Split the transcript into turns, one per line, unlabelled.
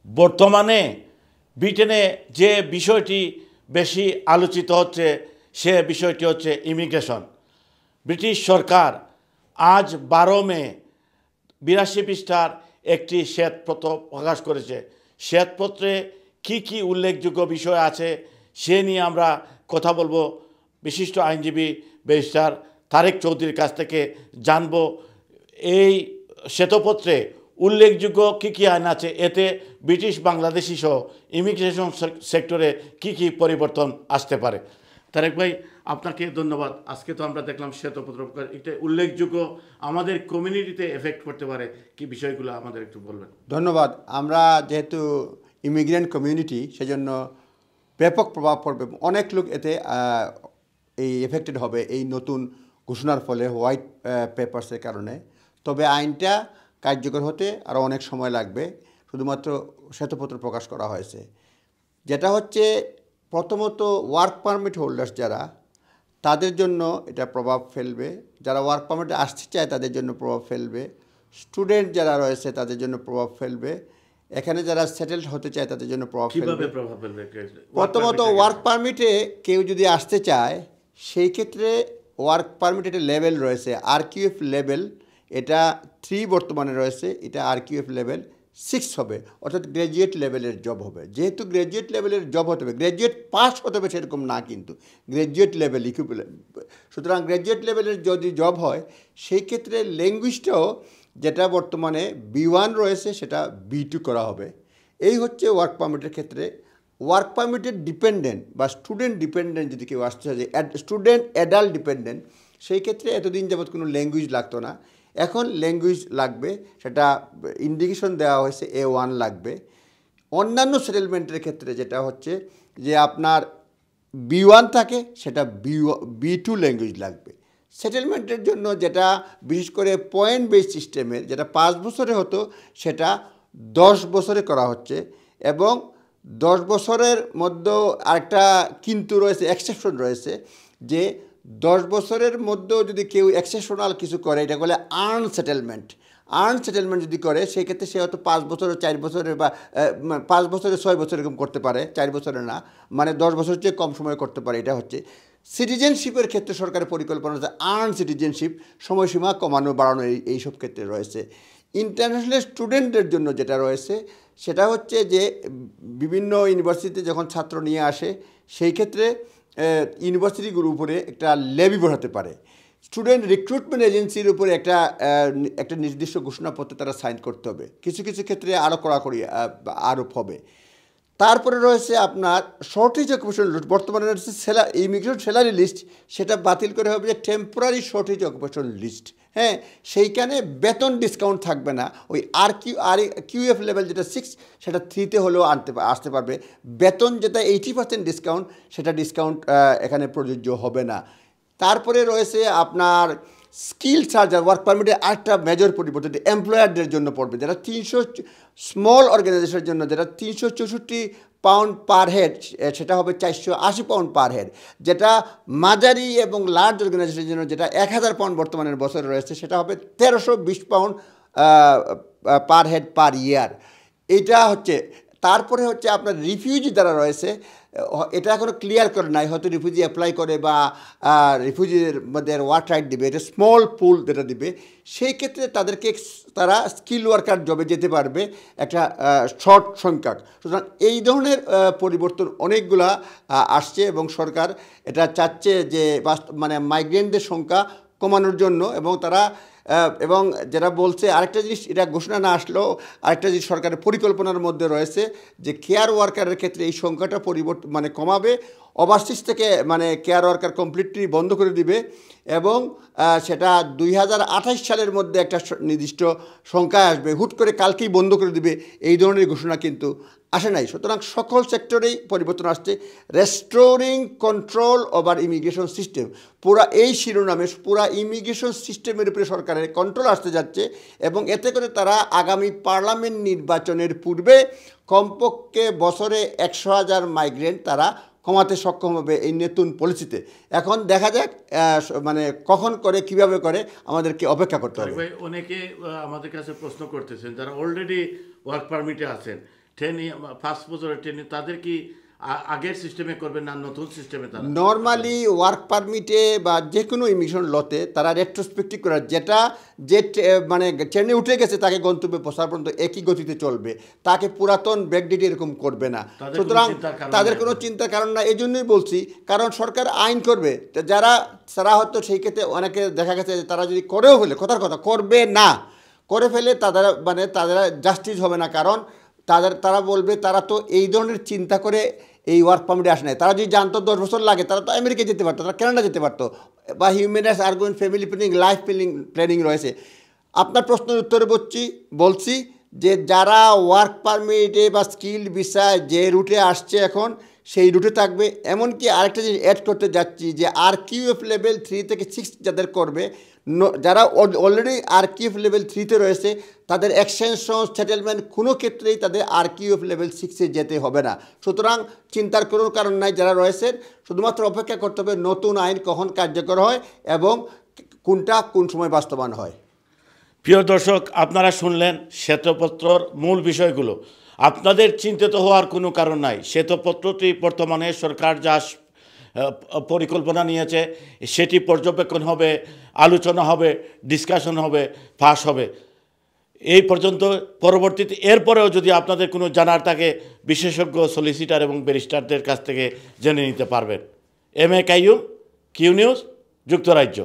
বর্তমানে ব্রিটেনে যে বিষয়টি বেশি আলোচিত হচ্ছে সে বিষয়টি হচ্ছে ইমিগ্রেশন। ব্রিটিশ সরকার আজ 12 মে 82 পৃষ্ঠার একটি শ্বেতপত্র প্রকাশ করেছে। শ্বেতপত্রে কি কি উল্লেখযোগ্য বিষয় আছে সে নিয়ে আমরা কথা বলবো বিশিষ্ট আইনজীবী ব্যারিস্টার তারেক চৌধুরীর কাছ থেকে জানব এই শ্বেতপত্রে উল্লেখযোগ্য কী কী আইন আছে, এতে ব্রিটিশ বাংলাদেশি সহ ইমিগ্রেশন সেক্টরে কি কি পরিবর্তন আসতে পারে। তারেক ভাই, আপনাকে ধন্যবাদ। আজকে তো আমরা দেখলাম শ্বেতপত্র এটা উল্লেখযোগ্য আমাদের কমিউনিটিতে এফেক্ট করতে পারে কি বিষয়গুলো আমাদের একটু বলবেন।
ধন্যবাদ। আমরা যেহেতু ইমিগ্রেন্ট কমিউনিটি সেজন্য ব্যাপক প্রভাব পড়বে, অনেক লোক এতে এই এফেক্টেড হবে এই নতুন ঘোষণার ফলে, হোয়াইট পেপারসের কারণে। তবে আইনটা কার্যকর হতে আরও অনেক সময় লাগবে, শুধুমাত্র শ্বেতপত্র প্রকাশ করা হয়েছে। যেটা হচ্ছে প্রথমত ওয়ার্ক পারমিট হোল্ডার্স যারা, তাদের জন্য এটা প্রভাব ফেলবে। যারা ওয়ার্ক পারমিটে আসতে চায় তাদের জন্য প্রভাব ফেলবে। স্টুডেন্ট যারা রয়েছে তাদের জন্য প্রভাব ফেলবে। এখানে যারা সেটেলড হতে চায় তাদের জন্য প্রভাব ফেলবে। প্রথমত ওয়ার্ক পারমিটে কেউ যদি আসতে চায় সেই ক্ষেত্রে ওয়ার্ক পারমিট একটা লেভেল রয়েছে, আরকিউএফ লেভেল, এটা 3 বর্তমানে রয়েছে, এটা আরকিউএফ লেভেল 6 হবে, অর্থাৎ গ্র্যাজুয়েট লেভেলের জব হবে। যেহেতু গ্র্যাজুয়েট লেভেলের জব হতে হবে, গ্র্যাজুয়েট পাস হতে হবে সেরকম না, কিন্তু গ্র্যাজুয়েট লেভেল ইকুইভ্যালেন্ট। সুতরাং গ্র্যাজুয়েট লেভেলের যদি জব হয় সেই ক্ষেত্রে ল্যাঙ্গুয়েজটাও যেটা বর্তমানে B1 রয়েছে সেটা B2 করা হবে। এই হচ্ছে ওয়ার্ক পারমিটের ক্ষেত্রে। ওয়ার্ক পারমিটের ডিপেন্ডেন্ট বা স্টুডেন্ট ডিপেন্ডেন্ট যদি কেউ আসতে চায়, স্টুডেন্ট অ্যাডাল্ট ডিপেন্ডেন্ট, সেই ক্ষেত্রে এতদিন যাবৎ কোনো ল্যাঙ্গুয়েজ লাগতো না, এখন ল্যাঙ্গুয়েজ লাগবে, সেটা ইন্ডিকেশন দেওয়া হয়েছে A1 লাগবে। অন্যান্য সেটেলমেন্টের ক্ষেত্রে যেটা হচ্ছে যে আপনার B1 থাকে সেটা B2 ল্যাঙ্গুয়েজ লাগবে। সেটেলমেন্টের জন্য যেটা বিশেষ করে পয়েন্ট বেস সিস্টেমের, যেটা 5 বছরে হতো সেটা 10 বছরে করা হচ্ছে, এবং 10 বছরের মধ্যেও আরেকটা কিন্তু রয়েছে, এক্সেপশন রয়েছে, যে 10 বছরের মধ্যেও যদি কেউ এক্সেপশনাল কিছু করে, এটা বলে আর্ন সেটেলমেন্ট। আর্ন সেটেলমেন্ট যদি করে সেই ক্ষেত্রে সে হয়তো 5 বছরে 4 বছরে বা 5 বছরে 6 বছর এরকম করতে পারে, 4 বছরে না, মানে 10 বছরের চেয়ে কম সময়ে করতে পারে। এটা হচ্ছে সিটিজেনশিপের ক্ষেত্রে সরকারের পরিকল্পনা আছে, আর্ন সিটিজেনশিপ, সময়সীমা কমানো বাড়ানো এইসব ক্ষেত্রে রয়েছে। ইন্টারন্যাশনাল স্টুডেন্টদের জন্য যেটা রয়েছে সেটা হচ্ছে যে বিভিন্ন ইউনিভার্সিটিতে যখন ছাত্র নিয়ে আসে সেই ক্ষেত্রে ইউনিভার্সিটিগুলোর উপরে একটা লেভি বসাতে পারে। স্টুডেন্ট রিক্রুটমেন্ট এজেন্সির উপরে একটা নির্দিষ্ট ঘোষণাপত্রে তারা সাইন করতে হবে। কিছু কিছু ক্ষেত্রে আরও কড়াকড়ি আরোপ হবে। তারপরে রয়েছে আপনার শর্টেজ অকুপেশন লিস্ট, বর্তমানে রয়েছে ইমিগ্রেশন স্যালারি লিস্ট, সেটা বাতিল করে হবে যে টেম্পোরারি শর্টেজ অকুপেশন লিস্ট। হ্যাঁ, সেইখানে বেতন ডিসকাউন্ট থাকবে না, ওই কিউএফ লেভেল যেটা 6 সেটা 3তে হলেও আসতে পারবে। বেতন যেটা 80% ডিসকাউন্ট, সেটা ডিসকাউন্ট এখানে প্রযোজ্য হবে না। তারপরে রয়েছে আপনার স্কিল চার্জার, ওয়ার্ক পারমিটের আরেকটা মেজর পরিবর্তন এমপ্লয়ারদের জন্য পড়বে, যেটা 300 স্মল অর্গানাইজেশনের জন্য যেটা 364 পাউন্ড পার হেড, সেটা হবে 480 পাউন্ড পার হেড। যেটা মাঝারি এবং লার্জ অর্গানাইজেশনের জন্য যেটা 1000 পাউন্ড বর্তমানের বছরে রয়েছে, সেটা হবে 1320 পাউন্ড পার হেড পার ইয়ার। এটা হচ্ছে। তারপরে হচ্ছে আপনার রিফিউজি যারা রয়েছে, এটা এখনও ক্লিয়ার করে নাই, হয়তো রিফিউজি অ্যাপ্লাই করে বা রিফিউজির মধ্যে ওয়ার্ক রাইট দিবে, এটা স্মল পুল যেটা দিবে, সেই ক্ষেত্রে তারা স্কিল ওয়ার্কার জবে যেতে পারবে একটা শর্ট সংখ্যক। সুতরাং এই ধরনের পরিবর্তন অনেকগুলা আসছে এবং সরকার এটা চাচ্ছে যে মানে মাইগ্রেন্টদের সংখ্যা কমানোর জন্য, এবং যারা বলছে আরেকটা জিনিস, এটা ঘোষণা না আসলেও আরেকটা জিনিস সরকারের পরিকল্পনার মধ্যে রয়েছে যে কেয়ার ওয়ার্কারের ক্ষেত্রে এই সংখ্যাটা মানে কমাবে, ওভারসিজ থেকে মানে কেয়ার ওয়ার্কার কমপ্লিটলি বন্ধ করে দিবে, এবং সেটা 2028 সালের মধ্যে একটা নির্দিষ্ট সংখ্যায় আসবে, হুট করে কালকেই বন্ধ করে দিবে এই ধরনের ঘোষণা কিন্তু আসে নাই। সুতরাং সকল সেক্টরেই পরিবর্তন আসছে। Restoring control over immigration system, পুরা এই শিরোনামে পুরা ইমিগ্রেশন সিস্টেমের উপরে সরকারের কন্ট্রোল আসতে যাচ্ছে, এবং এতে করে তারা আগামী পার্লামেন্ট নির্বাচনের পূর্বে কমপক্ষে বছরে 100,000 মাইগ্রেন্ট তারা কমাতে সক্ষম হবে এই নতুন পলিসিতে। এখন দেখা যাক মানে কখন করে, কিভাবে করে, আমাদেরকে অপেক্ষা করতে হবে।
অনেকে আমাদের কাছে প্রশ্ন করতেছেন যারা অলরেডি ওয়ার্ক পারমিটে আছেন, ট্রেনিং 5 বছরের ট্রেনিং তাদের কি আগের সিস্টেমে করবেন না নতুন সিস্টেমে তারা?
নর্মালি ওয়ার্ক পারমিটে বা যে কোনো ইমিগ্রেশন লতে তারা রেট্রোস্পেক্টিভ করার যেটা যে মানে ট্রেনে উঠে গেছে তাকে গন্তব্যে পৌঁছার পর্যন্ত একই গতিতে চলবে, তাকে পুরাতন ব্যাকডেট এরকম করবে না। সুতরাং তাদের কোনো চিন্তার কারণ না। এই জন্যই বলছি, কারণ সরকার আইন করবে, যারা হয়তো সেই ক্ষেত্রে অনেকে দেখা গেছে যে তারা যদি করেও ফেলে, কথার কথা করবে না, করে ফেলে তাদের মানে তাদের জাস্টিস হবে না। কারণ তারা বলবে তারা তো এই ধরনের চিন্তা করে এই ওয়ার্ক পারমিটে আসে নাই। তারা যদি জানতো 10 বছর লাগে তারা তো আমেরিকা যেতে পারতো, তারা কানাডা যেতে পারতো, বা human rights argument, family planning, life planning রয়েছে। আপনার প্রশ্নের উত্তরে বলছি যে যারা ওয়ার্ক পারমিটে বা স্কিল ভিসায় যে রুটে আসছে এখন সেই রুটে থাকবে। এমনকি আরেকটা জিনিস অ্যাড করতে যাচ্ছি যে RQF লেভেল 3 থেকে 6 যাদের করবে, যারা অলরেডি RQF লেভেল 3-তে রয়েছে তাদের এক্সটেনশন সেটেলমেন্ট কোনো ক্ষেত্রেই তাদের RQF লেভেল 6-এ যেতে হবে না। সুতরাং চিন্তার কোনো কারণ নাই। যারা রয়েছেন শুধুমাত্র অপেক্ষা করতে হবে নতুন আইন কখন কার্যকর হয় এবং কোন সময় বাস্তবায়ন হয়।
প্রিয় দর্শক, আপনারা শুনলেন শ্বেতপত্রর মূল বিষয়গুলো। আপনাদের চিন্তিত হওয়ার কোনো কারণ নাই। শ্বেতপত্রটি বর্তমানে সরকার যা পরিকল্পনা নিয়েছে সেটি পর্যবেক্ষণ হবে, আলোচনা হবে, ডিসকাশন হবে, পাস হবে। এই পর্যন্ত। পরবর্তীতে এরপরেও যদি আপনাদের কোনো জানার থাকে বিশেষজ্ঞ সলিসিটার এবং ব্যারিস্টারদের কাছ থেকে জেনে নিতে পারবেন। MA কাইয়ুম, কিউ নিউজ, যুক্তরাজ্য।